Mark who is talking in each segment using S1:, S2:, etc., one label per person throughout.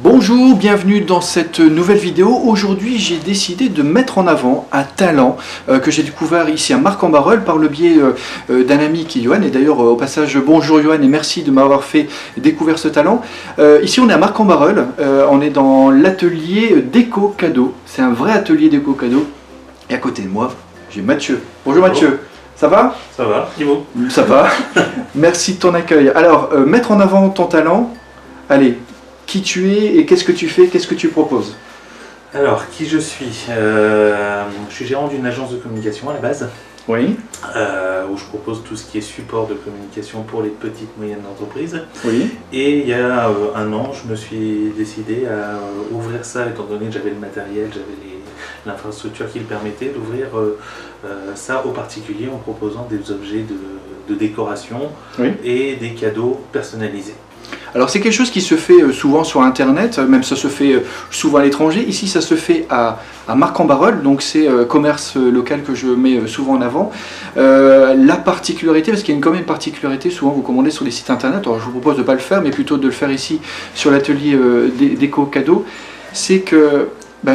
S1: Bonjour, bienvenue dans cette nouvelle vidéo. Aujourd'hui, j'ai décidé de mettre en avant un talent que j'ai découvert ici à Marcq-en-Barœul par le biais d'un ami qui est Johan. Et d'ailleurs, au passage, bonjour Johan et merci de m'avoir fait découvrir ce talent. Ici, on est à Marcq-en-Barœul. On est dans l'atelier déco cadeau. C'est un vrai atelier déco cadeau. Et à côté de moi, j'ai Mathieu. Bonjour Mathieu. Ça va?
S2: Ça va, Thibaut.
S1: Ça va. Merci de ton accueil. Alors, mettre en avant ton talent. Allez. Qui tu es et qu'est-ce que tu fais, qu'est-ce que tu proposes?
S2: Alors, qui je suis? Je suis gérant d'une agence de communication à la base.
S1: Oui.
S2: Où je propose tout ce qui est support de communication pour les petites et moyennes entreprises.
S1: Oui.
S2: Et il y a un an, je me suis décidé à ouvrir ça, étant donné que j'avais le matériel, j'avais l'infrastructure qui le permettait, d'ouvrir ça aux particuliers en proposant des objets de décoration et des cadeaux personnalisés.
S1: Alors c'est quelque chose qui se fait souvent sur internet, même ça se fait souvent à l'étranger. Ici ça se fait à Marcq-en-Barœul, donc c'est commerce local que je mets souvent en avant. La particularité, parce qu'il y a quand même une particularité, souvent vous commandez sur les sites internet, alors je vous propose de ne pas le faire, mais plutôt de le faire ici sur l'atelier déco cadeau, c'est que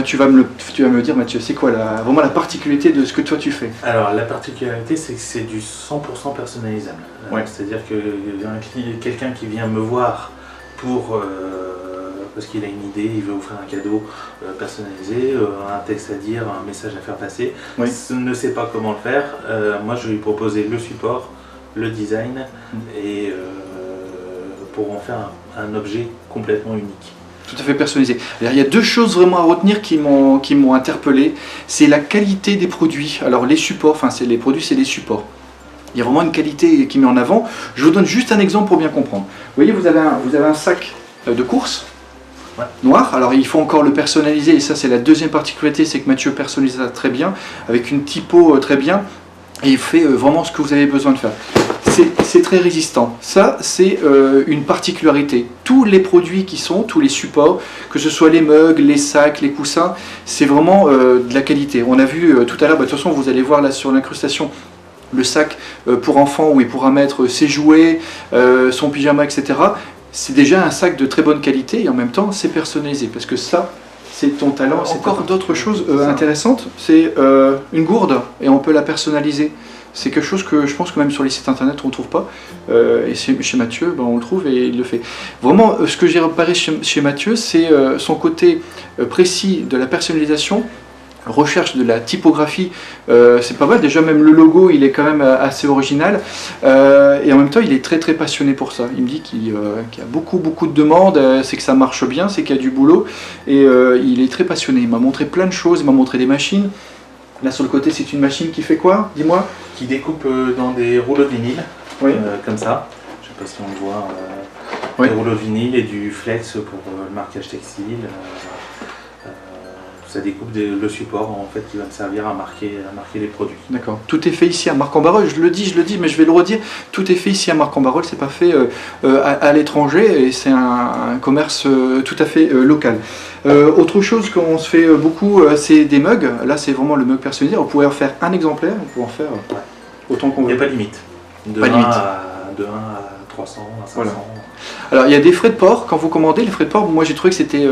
S1: tu vas me le dire Mathieu, c'est quoi vraiment la particularité de ce que toi tu fais?
S2: Alors la particularité c'est que c'est du 100% personnalisable. C'est-à-dire que quelqu'un qui vient me voir parce qu'il a une idée, il veut offrir un cadeau personnalisé, un texte à dire, un message à faire passer, ne sait pas comment le faire, moi je vais lui proposer le support, le design et pour en faire un objet complètement unique.
S1: Tout à fait personnalisé. Alors, il y a deux choses vraiment à retenir qui m'ont interpellé. C'est la qualité des produits. Alors les supports, les produits c'est les supports. Il y a vraiment une qualité qui met en avant. Je vous donne juste un exemple pour bien comprendre. Vous voyez, vous avez un sac de course noir. Alors il faut encore le personnaliser et ça c'est la deuxième particularité, c'est que Mathieu personnalise ça très bien, avec une typo très bien. Et il fait vraiment ce que vous avez besoin de faire. C'est très résistant. Ça, c'est une particularité. Tous les produits tous les supports, que ce soit les mugs, les sacs, les coussins, c'est vraiment de la qualité. On a vu tout à l'heure, de toute façon, vous allez voir là sur l'incrustation, le sac pour enfants où il pourra mettre ses jouets, son pyjama, etc. C'est déjà un sac de très bonne qualité et en même temps, c'est personnalisé. Parce que ça, c'est ton talent. Encore d'autres choses intéressantes, c'est une gourde et on peut la personnaliser. C'est quelque chose que je pense que même sur les sites internet on ne trouve pas. Et chez Mathieu, on le trouve et il le fait. Vraiment, ce que j'ai repéré chez Mathieu, c'est son côté précis de la personnalisation, recherche de la typographie, c'est pas mal. Déjà même le logo, il est quand même assez original. Et en même temps, il est très très passionné pour ça. Il me dit qu'il y a beaucoup de demandes, c'est que ça marche bien, c'est qu'il y a du boulot. Et il est très passionné. Il m'a montré plein de choses, il m'a montré des machines. Là sur le côté, c'est une machine qui fait quoi? Dis-moi.
S2: Qui découpe dans des rouleaux de vinyle, comme ça. Je sais pas si on le voit. Des rouleaux de vinyle et du flex pour le marquage textile. Ça découpe le support en fait qui va me servir à marquer les produits.
S1: D'accord. Tout est fait ici à Marcq-en-Barœul. Je le dis, mais je vais le redire. Tout est fait ici à Marcq-en-Barœul. C'est pas fait à l'étranger et c'est un commerce tout à fait local. Autre chose qu'on se fait beaucoup, c'est des mugs. Là, c'est vraiment le mug personnalisé. On pourrait en faire un exemplaire. On pourrait en faire autant qu'on veut.
S2: Il n'y a pas de limite. De 1 à 300, à 500. Voilà.
S1: Alors, il y a des frais de port. Quand vous commandez, les frais de port, moi j'ai trouvé que c'était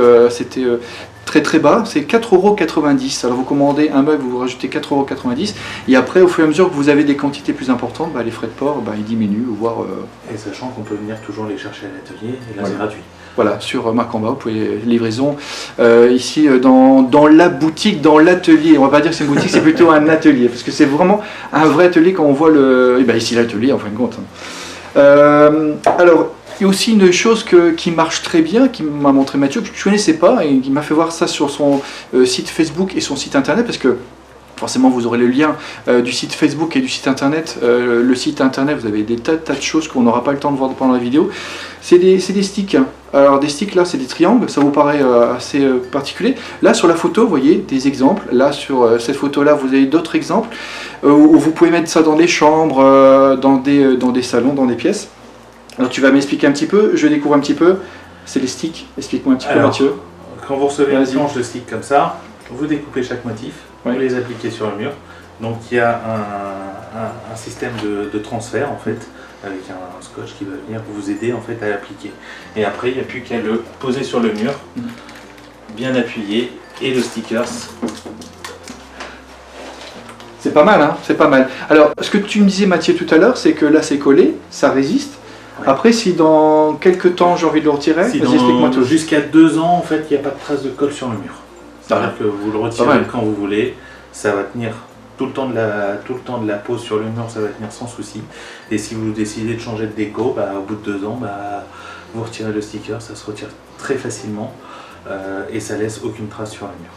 S1: très bas, c'est 4,90 €. Alors vous commandez un mug, vous rajoutez 4,90 € et après au fur et à mesure que vous avez des quantités plus importantes, les frais de port ils diminuent, voire...
S2: Et sachant qu'on peut venir toujours les chercher à l'atelier, et là c'est gratuit.
S1: Voilà, sur Marcq-en-Barœul, vous pouvez livraison ici dans la boutique, dans l'atelier. On va pas dire que c'est une boutique, c'est plutôt un atelier, parce que c'est vraiment un vrai atelier quand on voit ici l'atelier en fin de compte. Alors, il y a aussi une chose qui marche très bien, qui m'a montré Mathieu, que je ne connaissais pas, et qui m'a fait voir ça sur son site Facebook et son site internet, parce que forcément vous aurez le lien du site Facebook et du site internet. Le site internet, vous avez des tas de choses qu'on n'aura pas le temps de voir pendant la vidéo. C'est des sticks. Alors des sticks là, c'est des triangles, ça vous paraît assez particulier. Là sur la photo, vous voyez des exemples. Là sur cette photo là, vous avez d'autres exemples où vous pouvez mettre ça dans des chambres, dans des salons, dans des pièces. Alors tu vas m'expliquer un petit peu, je découvre un petit peu, c'est les sticks, explique-moi un petit peu Mathieu.
S2: Quand vous recevez une planche de stick comme ça, vous découpez chaque motif, vous les appliquez sur le mur, donc il y a un système de transfert en fait, avec un scotch qui va venir vous aider en fait à l'appliquer. Et après, il n'y a plus qu'à le poser sur le mur, bien appuyé, et le stickers.
S1: C'est pas mal, hein, c'est pas mal. Alors, ce que tu me disais, Mathieu, tout à l'heure, c'est que là, c'est collé, ça résiste. Ouais. Après, si dans quelques temps, j'ai envie de le retirer,
S2: si
S1: explique-moi tout.
S2: Jusqu'à 2 ans, en fait, il n'y a pas de trace de colle sur le mur. C'est-à-dire que vous le retirez quand vous voulez, ça va tenir tout le temps de la pose sur le mur, ça va tenir sans souci. Et si vous décidez de changer de déco, au bout de 2 ans, vous retirez le sticker, ça se retire très facilement et ça laisse aucune trace sur le mur.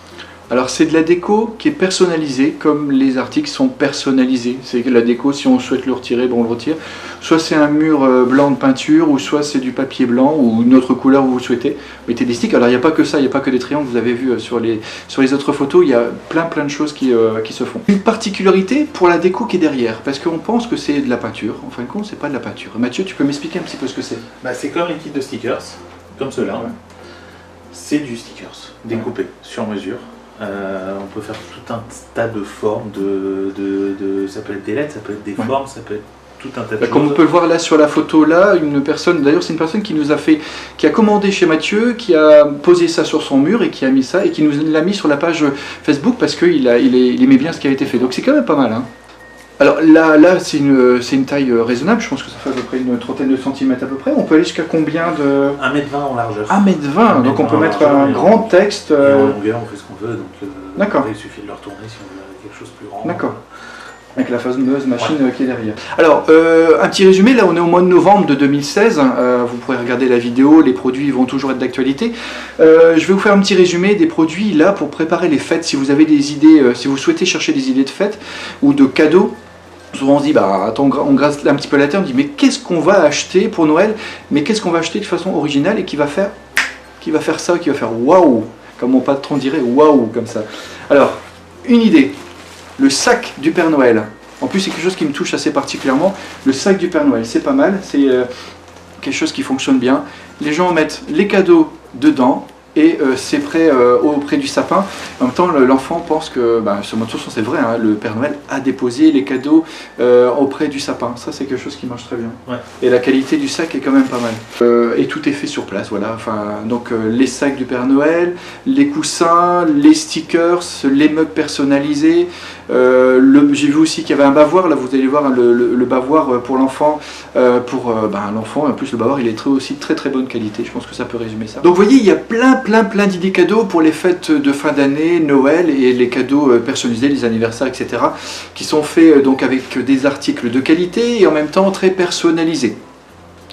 S1: Alors c'est de la déco qui est personnalisée, comme les articles sont personnalisés. C'est que la déco, si on souhaite le retirer, on le retire. Soit c'est un mur blanc de peinture, ou soit c'est du papier blanc, ou une autre couleur où vous souhaitez. Vous mettez des sticks. Alors il n'y a pas que ça, il n'y a pas que des triangles, vous avez vu sur les autres photos, il y a plein de choses qui se font. Une particularité pour la déco qui est derrière, parce qu'on pense que c'est de la peinture. En fin de compte, c'est pas de la peinture. Mathieu, tu peux m'expliquer un petit peu ce que c'est?
S2: C'est comme les kits de stickers, comme ceux-là. Ouais. C'est du stickers, découpé sur mesure. On peut faire tout un tas de formes, ça peut être des lettres, ça peut être des formes, ça peut être tout un tas de choses.
S1: Comme on peut le voir là sur la photo là, une personne, d'ailleurs c'est une personne qui a commandé chez Mathieu, qui a posé ça sur son mur et qui a mis ça et qui nous l'a mis sur la page Facebook parce qu'il aimait bien ce qui a été fait. Donc c'est quand même pas mal, hein. Alors là c'est une taille raisonnable, je pense que ça fait à peu près une trentaine de centimètres à peu près. On peut aller jusqu'à combien de...
S2: 1,20 m en largeur.
S1: 1,20 m, donc on peut mettre un grand texte.
S2: Et en longueur, on fait ce qu'on veut, donc
S1: d'accord.
S2: Il suffit de le retourner si on veut quelque chose de plus grand.
S1: D'accord. Avec la fameuse machine qui est derrière. Alors, un petit résumé, là on est au mois de novembre de 2016, vous pourrez regarder la vidéo, les produits vont toujours être d'actualité. Je vais vous faire un petit résumé des produits là pour préparer les fêtes, si vous avez des idées, si vous souhaitez chercher des idées de fêtes ou de cadeaux. Souvent on se dit, attends, on grasse un petit peu la tête, on dit mais qu'est-ce qu'on va acheter pour Noël? Mais qu'est-ce qu'on va acheter de façon originale et qui va faire ça, qui va faire waouh, comme mon patron dirait, waouh, comme ça. Alors, une idée, le sac du Père Noël. En plus c'est quelque chose qui me touche assez particulièrement, le sac du Père Noël, c'est pas mal, c'est quelque chose qui fonctionne bien. Les gens mettent les cadeaux dedans, et c'est prêt auprès du sapin. En même temps, l'enfant pense que, sur toute façon c'est vrai, hein, le Père Noël a déposé les cadeaux auprès du sapin. Ça c'est quelque chose qui marche très bien. Ouais. Et la qualité du sac est quand même pas mal. Et tout est fait sur place, voilà. Enfin, donc les sacs du Père Noël, les coussins, les stickers, les mugs personnalisés. J'ai vu aussi qu'il y avait un bavoir, là vous allez voir le bavoir pour l'enfant. L'enfant, en plus le bavoir il est aussi très bonne qualité, je pense que ça peut résumer ça. Donc vous voyez, il y a plein d'idées cadeaux pour les fêtes de fin d'année, Noël et les cadeaux personnalisés, les anniversaires, etc. qui sont faits donc avec des articles de qualité et en même temps très personnalisés.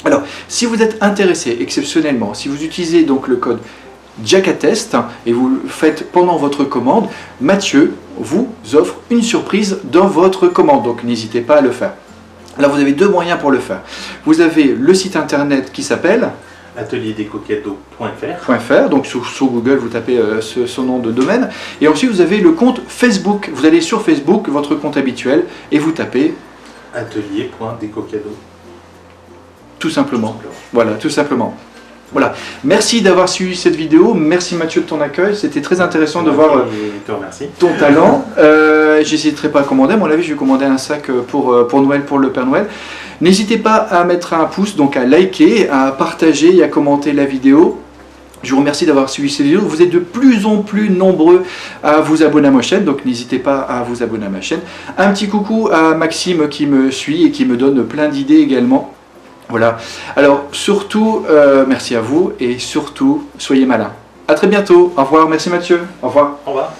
S1: Alors, si vous êtes intéressé exceptionnellement, si vous utilisez donc le code JACATEST et vous le faites pendant votre commande, Mathieu vous offre une surprise dans votre commande, donc n'hésitez pas à le faire. Là, vous avez 2 moyens pour le faire. Vous avez le site internet qui s'appelle atelierdecocadeaux.fr. Donc sur Google, vous tapez son nom de domaine. Et ensuite, vous avez le compte Facebook. Vous allez sur Facebook, votre compte habituel, et vous tapez
S2: atelier.decocadeaux.
S1: Tout simplement. Voilà, tout simplement. Voilà. Merci d'avoir suivi cette vidéo. Merci Mathieu de ton accueil. C'était très intéressant de voir ton talent. J'hésiterai pas à commander. À mon avis, je vais commander un sac pour Noël, pour le Père Noël. N'hésitez pas à mettre un pouce, donc à liker, à partager et à commenter la vidéo. Je vous remercie d'avoir suivi cette vidéo. Vous êtes de plus en plus nombreux à vous abonner à ma chaîne, donc n'hésitez pas à vous abonner à ma chaîne. Un petit coucou à Maxime qui me suit et qui me donne plein d'idées également. Voilà. Alors surtout, merci à vous et surtout, soyez malins. À très bientôt. Au revoir. Merci Mathieu. Au revoir.
S2: Au revoir.